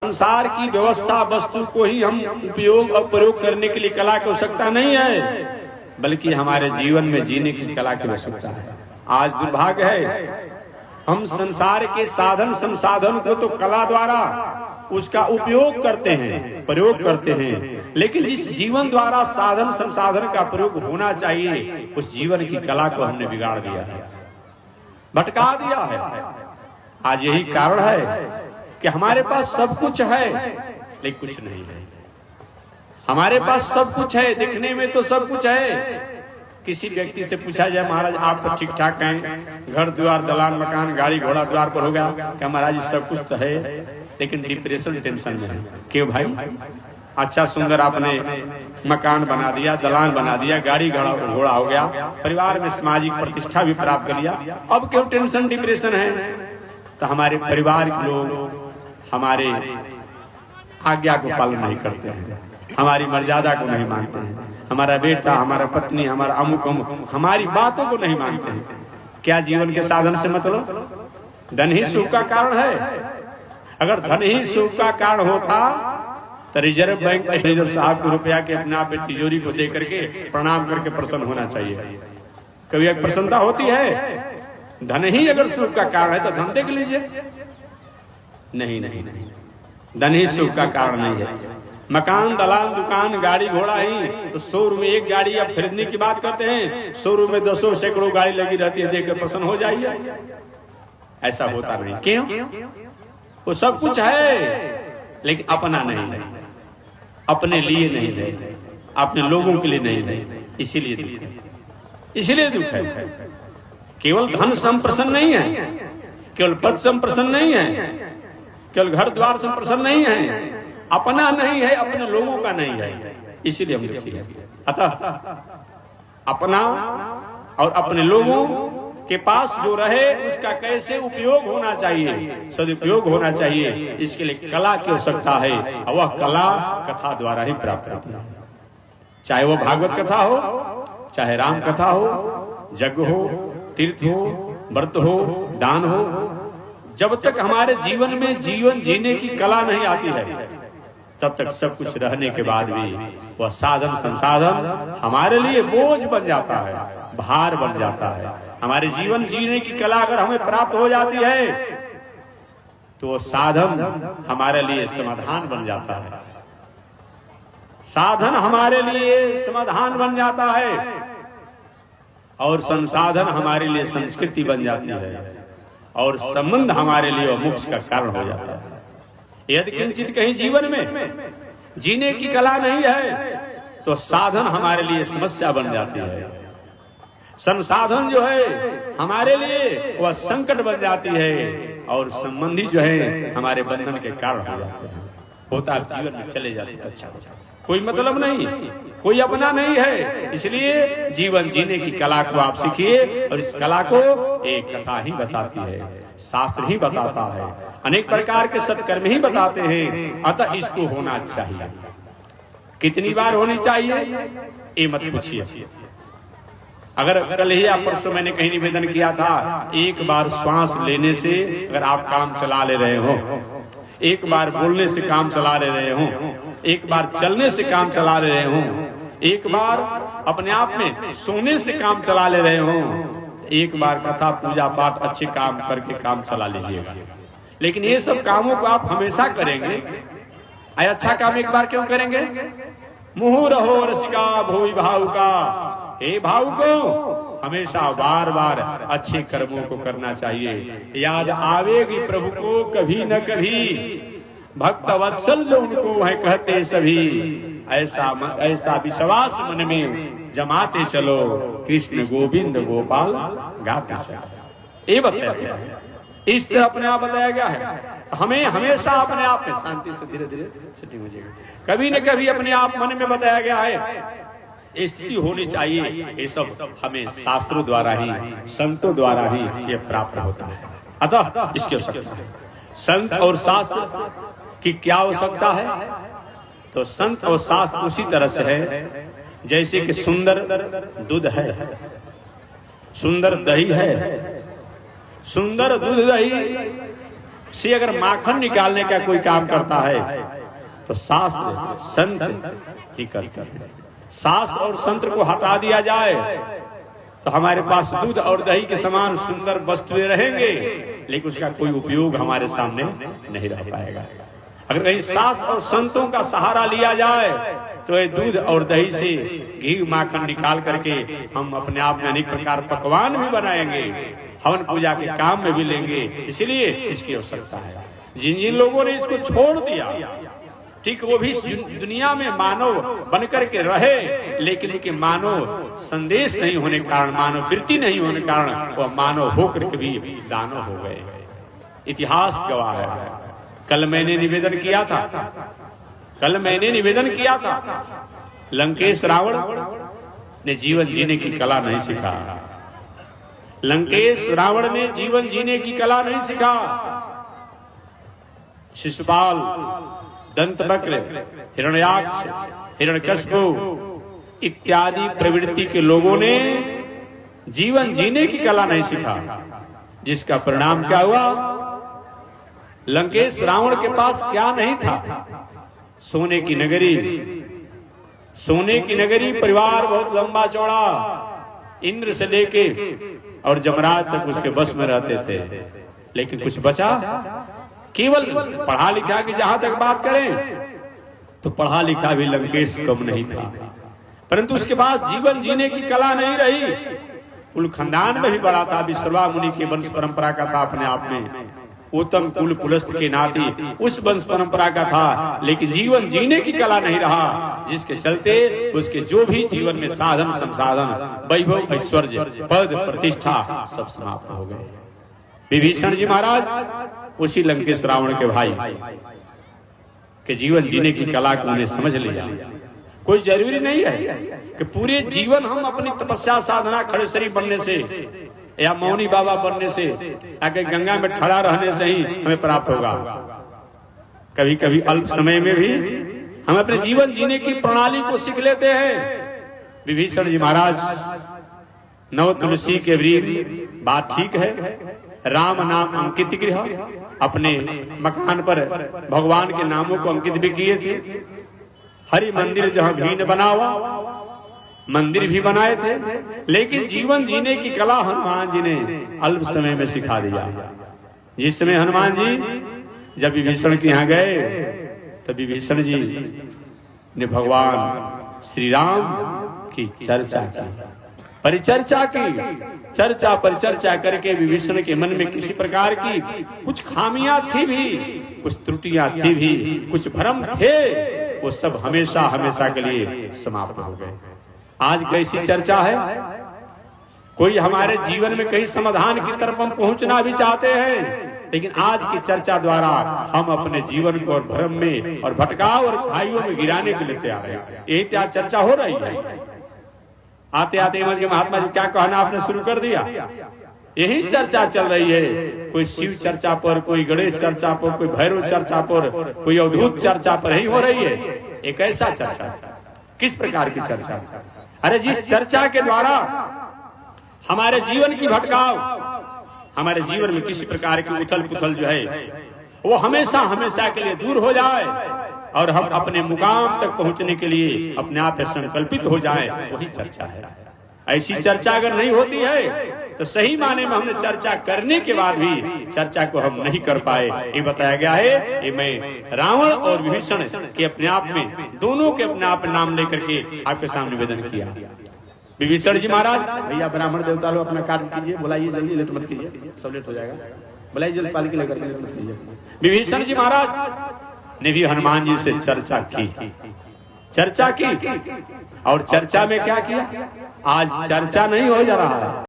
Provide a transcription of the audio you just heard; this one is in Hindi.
संसार की व्यवस्था वस्तु को ही हम उपयोग और प्रयोग करने के लिए कला की आवश्यकता नहीं है, बल्कि हमारे जीवन में जीने की कला की आवश्यकता है। आज दुर्भाग्य है, हम संसार के साधन संसाधन को तो कला द्वारा उसका उपयोग करते हैं, प्रयोग करते हैं, लेकिन जिस जीवन द्वारा साधन संसाधन का प्रयोग होना चाहिए उस जीवन की कला को हमने बिगाड़ दिया है, भटका दिया है। आज यही कारण है कि हमारे पास सब कुछ है लेकिन कुछ नहीं है। हमारे पास सब कुछ है, दिखने में तो सब कुछ है। किसी व्यक्ति से पूछा जाए, महाराज आप तो ठीक ठाक हैं, घर द्वार दलान मकान गाड़ी घोड़ा द्वार पर हो गया क्या? महाराज सब कुछ तो है लेकिन डिप्रेशन टेंशन में है। क्यों भाई? अच्छा सुंदर आपने मकान बना दिया, दलान बना दिया, गाड़ी घोड़ा हो गया, परिवार में सामाजिक प्रतिष्ठा भी प्राप्त कर लिया, अब क्यों टेंशन डिप्रेशन है? तो हमारे परिवार के लोग हमारे आज्ञा को पालन नहीं करते हैं, हमारी मर्यादा को नहीं मानते हैं, हमारा बेटा हमारा पत्नी हमारा अमुक अमुक हमारी बातों को नहीं मानते हैं। क्या जीवन के साधन से मतलब? धन ही सुख का कारण है। अगर धन ही सुख का कारण होता तो रिजर्व बैंक मैनेजर साहब को रुपया के अपने आप तिजोरी को दे करके प्रणाम करके प्रसन्न होना चाहिए। कभी एक प्रसन्नता होती है? धन ही अगर सुख का कारण है तो धन देख लीजिए। नहीं नहीं नहीं, धन ही सुख का कारण नहीं है। मकान दलान दुकान गाड़ी घोड़ा ही तो शोरूम में एक गाड़ी आप खरीदने की बात करते हैं, शोरूम में दसों सैकड़ों गाड़ी लगी रहती है, देखकर प्रसन्न हो जाइए। ऐसा होता नहीं। क्यों? वो सब कुछ है लेकिन अपना नहीं है, अपने लिए नहीं है, अपने लोगों के लिए नहीं है, इसीलिए दुख है। इसीलिए दुख है। केवल धन से हम प्रसन्न नहीं है, केवल पद से हम प्रसन्न नहीं है, केवल घर द्वार से हम प्रसन्न नहीं है, अपना नहीं है, अपने लोगों का नहीं है, इसीलिए हम दुखी हैं। अतः अपना और अपने लोगों के पास जो रहे उसका कैसे उपयोग होना चाहिए, सदुपयोग होना चाहिए, इसके लिए कला की आवश्यकता है और वह कला कथा द्वारा ही प्राप्त होती है। चाहे वो भागवत कथा हो, चाहे राम कथा हो, यज्ञ हो, तीर्थ हो, व्रत हो, दान हो, जब तक हमारे जीवन में जीवन जीने की कला नहीं आती है तब तक सब कुछ रहने के बाद भी वह साधन संसाधन हमारे लिए बोझ बन जाता है, भार बन जाता है। हमारे जीवन जीने की कला अगर हमें प्राप्त हो जाती है तो साधन हमारे लिए समाधान बन जाता है, साधन हमारे लिए समाधान बन जाता है और संसाधन हमारे लिए संस्कृति बन जाती है और संबंध हमारे लिए मोक्ष का कारण हो जाता है। यदि किंचित कहीं जीवन में जीने की कला नहीं है तो साधन हमारे लिए समस्या बन जाती है, संसाधन जो है हमारे लिए वह संकट बन जाती है और संबंधी जो है हमारे बंधन के कारण हो जाते हैं। होता जीवन में चले जाते हैं, अच्छा कोई मतलब नहीं, कोई अपना नहीं है। इसलिए जीवन जीने की कला को आप सीखिए और इस कला को एक कथा ही बताती है, शास्त्र ही बताता है, अनेक प्रकार के सत्कर्म ही बताते हैं। अतः इसको होना चाहिए। कितनी बार होनी चाहिए ये मत पूछिए। अगर कल ही या परसों मैंने कहीं निवेदन किया था, एक बार श्वास लेने से अगर आप काम चला ले रहे हो, एक बार बोलने से काम चला ले रहे हो, एक बार चलने से काम चला ले रहे हो, एक बार अपने आप में सोने से काम चला ले रहे हो, एक बार कथा पूजा पाठ अच्छे काम करके काम चला लीजिएगा। लेकिन ये सब कामों को आप हमेशा करेंगे, अच्छा काम एक बार क्यों करेंगे? मुहुर रहो रसिका भोई भाव का, हे भाव को हमेशा बार बार अच्छे कर्मों को करना चाहिए। याद आवेगी प्रभु को कभी न कभी, भक्त वत्सल जो उनको है कहते सभी, ऐसा विश्वास मन में जमाते चलो, कृष्ण गोविंद गोपाल गाते चलो। ये बताया गया है, इस तरह अपने आप बताया गया है। हमें हमेशा अपने आप में शांति से धीरे धीरे सेटिंग हो जाएगी। कभी न कभी अपने आप मन में बताया गया है, स्थिति होनी चाहिए। ये सब हमें शास्त्रों द्वारा ही, संतों द्वारा ही ये प्राप्त होता है। अतः इसकी आवश्यकता है। संत और शास्त्र की क्या आवश्यकता है? तो संत और शास्त्र उसी तरह से है जैसे कि सुंदर दूध है, सुंदर दही है, सुंदर दूध दही से अगर माखन निकालने का कोई काम करता है तो शास्त्र संत ही करते हैं। शास्त्र और संत को हटा दिया जाए तो हमारे पास दूध और दही के समान सुंदर वस्तुएं रहेंगे, लेकिन उसका कोई उपयोग हमारे सामने नहीं रह पाएगा। अगर कहीं शास्त्र और संतों का सहारा लिया जाए तो ये दूध और दही से घी माखन निकाल करके हम अपने आप में अनेक प्रकार पकवान भी बनाएंगे, हवन पूजा के काम में भी लेंगे। इसलिए इसकी आवश्यकता है। जिन जिन लोगों ने इसको छोड़ दिया, ठीक वो भी दुनिया में मानव बनकर के रहे, लेकिन उनके मानव संदेश नहीं होने के कारण, मानव वृत्ति नहीं होने के कारण वह मानव होकर के भी दानव हो गए। इतिहास गवाह है। कल मैंने निवेदन किया था लंकेश रावण ने जीवन जीने की कला नहीं सीखा। लंकेश रावण ने जीवन जीने की कला नहीं सीखा। शिशुपाल, दंतवक्र, हिरण्याक्ष, हिरण्यकश्यप इत्यादि प्रवृत्ति के लोगों ने जीवन जीने की कला नहीं सीखा, जिसका परिणाम क्या हुआ? लंकेश रावण के पास क्या नहीं था? सोने की नगरी, परिवार बहुत लंबा चौड़ा, इंद्र से लेके और जमराज तक उसके बस में रहते थे, लेकिन कुछ बचा? केवल पढ़ा लिखा की जहां तक बात करें तो पढ़ा लिखा भी लंकेश कम नहीं था, परंतु उसके पास जीवन जीने की कला नहीं रही। कुल खानदान में भी बड़ा था, विश्रवा मुनि के वंश परंपरा का था, अपने आप में उत्तम कुल पुलस्त के नाते उस वंश परंपरा का था, लेकिन जीवन जीने की कला नहीं रहा, जिसके चलते उसके जो भी जीवन में साधन संसाधन, वैभव, ऐश्वर्य, पद, प्रतिष्ठा सब समाप्त हो गए। विभीषण जी महाराज उसी लंकेश रावण के भाई के जीवन जीने की कला को उन्हें समझ लिया। कोई जरूरी नहीं है कि पूरे जीवन हम अपनी तपस्या साधना खड़ेसरी बनने से या मौनी बाबा बनने से या कहीं गंगा में ठहरा रहने से ही हमें प्राप्त होगा। कभी कभी अल्प समय में भी हम अपने जीवन जीने की प्रणाली को सीख लेते हैं। विभीषण जी महाराज, नव तुलसी के वृक्ष, बात ठीक है, राम नाम अंकित गृह, अपने मकान पर भगवान के नामों को अंकित भी किए थे। हरि मंदिर जहां भीन बनावा, मंदिर भी बनाए थे, लेकिन जीवन जीने की कला हनुमान जी ने अल्प समय में सिखा दिया। जिस समय हनुमान जी जब विभीषण के यहाँ गए तो विभीषण जी ने भगवान श्री राम की चर्चा की, परिचर्चा की। चर्चा परिचर्चा करके विभीषण के मन में किसी प्रकार की कुछ खामियां थी भी, कुछ त्रुटियां थी भी, कुछ भ्रम थे, वो सब हमेशा हमेशा के लिए समाप्त हो गए। आज कैसी चर्चा है? कोई हमारे जीवन में कई समाधान की तरफ हम पहुंचना भी चाहते हैं, लेकिन आज की चर्चा द्वारा हम अपने जीवन को और भ्रम में और भटकाव और खाइयों में गिराने के लिए तैयार हैं। यही क्या चर्चा हो रही है? आते आते हिम्मत के महात्मा जी क्या कहना आपने शुरू कर दिया? यही चर्चा चल रही है। कोई शिव चर्चा पर, कोई गणेश चर्चा पर, कोई भैरव चर्चा पर, कोई अवधूत चर्चा पर ही हो रही है। एक ऐसा चर्चा, किस प्रकार की चर्चा? अरे जिस चर्चा के द्वारा हमारे जीवन की भटकाव, हमारे जीवन में किसी प्रकार की उथल पुथल जो है वो हमेशा हमेशा के लिए दूर हो जाए और हम अपने मुकाम तक पहुंचने के लिए अपने आप संकल्पित हो जाएं, वही चर्चा है। ऐसी चर्चा अगर नहीं होती है तो सही माने में हमने चर्चा करने के बाद भी चर्चा को हम नहीं कर पाए। ये बताया गया है। ये मैं रावण और विभीषण के अपने आप में, दोनों के अपने आप नाम लेकर के आपके सामने निवेदन किया। विभीषण जी महाराज, भैया ब्राह्मण देवता लोग अपना कार्य कीजिए, बुलाइए जल्दी, लेट मत कीजिए, सब लेट हो जाएगा, बुलाइए जल्दी, पालकी लेकर के लेट मत कीजिए। विभीषण जी महाराज ने भी हनुमान जी से चर्चा की और चर्चा में क्या किया? आज चर्चा नहीं हो जा रहा है।